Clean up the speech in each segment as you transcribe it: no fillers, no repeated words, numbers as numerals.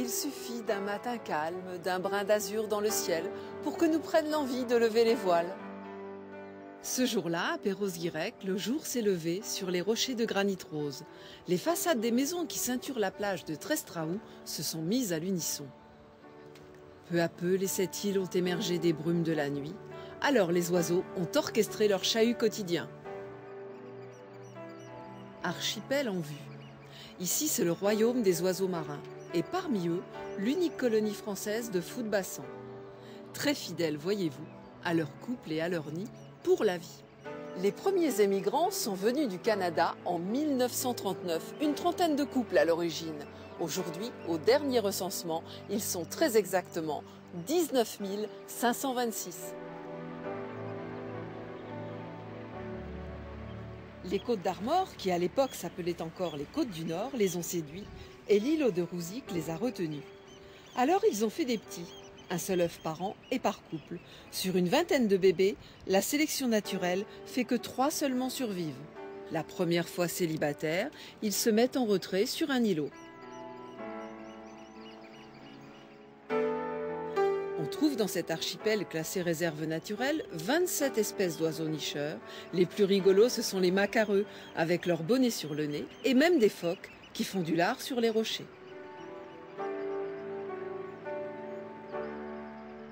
Il suffit d'un matin calme, d'un brin d'azur dans le ciel pour que nous prenne l'envie de lever les voiles. Ce jour-là, à Perros-Guirec, le jour s'est levé sur les rochers de granit rose. Les façades des maisons qui ceinturent la plage de Trestraou se sont mises à l'unisson. Peu à peu, les 7 îles ont émergé des brumes de la nuit. Alors les oiseaux ont orchestré leur chahut quotidien. Archipel en vue. Ici, c'est le royaume des oiseaux marins. Et parmi eux, l'unique colonie française de Fout-de-Bassan. Très fidèles, voyez-vous, à leur couple et à leur nid, pour la vie. Les premiers émigrants sont venus du Canada en 1939, une trentaine de couples à l'origine. Aujourd'hui, au dernier recensement, ils sont très exactement 19 526. Les Côtes d'Armor, qui à l'époque s'appelaient encore les Côtes du Nord, les ont séduits et l'îlot de Rouzic les a retenus. Alors ils ont fait des petits, un seul œuf par an et par couple. Sur une vingtaine de bébés, la sélection naturelle fait que 3 seulement survivent. La première fois célibataires, ils se mettent en retrait sur un îlot. On trouve dans cet archipel classé réserve naturelle 27 espèces d'oiseaux nicheurs. Les plus rigolos, ce sont les macareux, avec leur bonnet sur le nez, et même des phoques qui font du lard sur les rochers.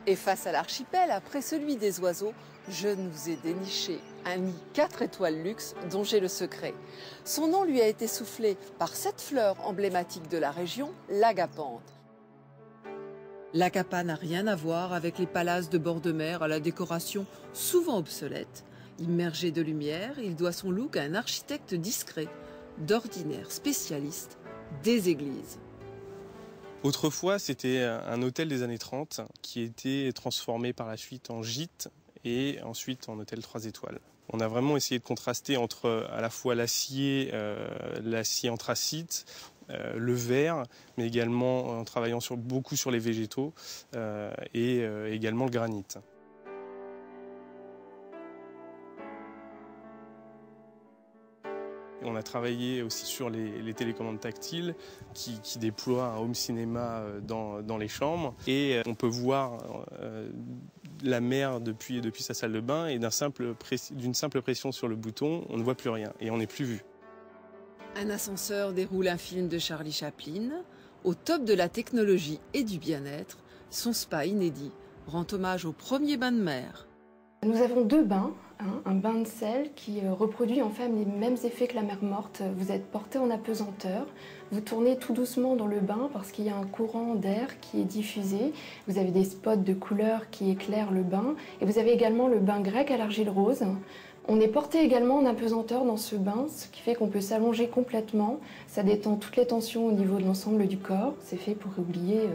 Et face à l'archipel, après celui des oiseaux, je nous ai déniché un nid 4 étoiles luxe dont j'ai le secret. Son nom lui a été soufflé par cette fleur emblématique de la région, l'agapanthe. L'agapa n'a rien à voir avec les palaces de bord de mer à la décoration souvent obsolète. Immergé de lumière, il doit son look à un architecte discret, d'ordinaire spécialiste des églises. Autrefois, c'était un hôtel des années 30 qui a été transformé par la suite en gîte et ensuite en hôtel 3 étoiles. On a vraiment essayé de contraster entre à la fois l'acier anthracite, le verre, mais également en travaillant beaucoup sur les végétaux et également le granit. On a travaillé aussi sur les télécommandes tactiles qui déploient un home cinéma dans les chambres. Et on peut voir la mer depuis sa salle de bain et d'une simple pression sur le bouton, on ne voit plus rien et on n'est plus vu. Un ascenseur déroule un film de Charlie Chaplin. Au top de la technologie et du bien-être, son spa inédit rend hommage au premier bain de mer. Nous avons 2 bains, un bain de sel qui reproduit en fait les mêmes effets que la mer morte. Vous êtes porté en apesanteur, vous tournez tout doucement dans le bain parce qu'il y a un courant d'air qui est diffusé. Vous avez des spots de couleur qui éclairent le bain et vous avez également le bain grec à l'argile rose. On est porté également en apesanteur dans ce bain, ce qui fait qu'on peut s'allonger complètement. Ça détend toutes les tensions au niveau de l'ensemble du corps. C'est fait pour oublier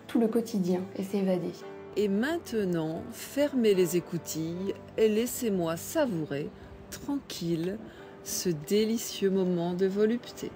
tout le quotidien et s'évader. Et maintenant, fermez les écoutilles et laissez-moi savourer, tranquille, ce délicieux moment de volupté.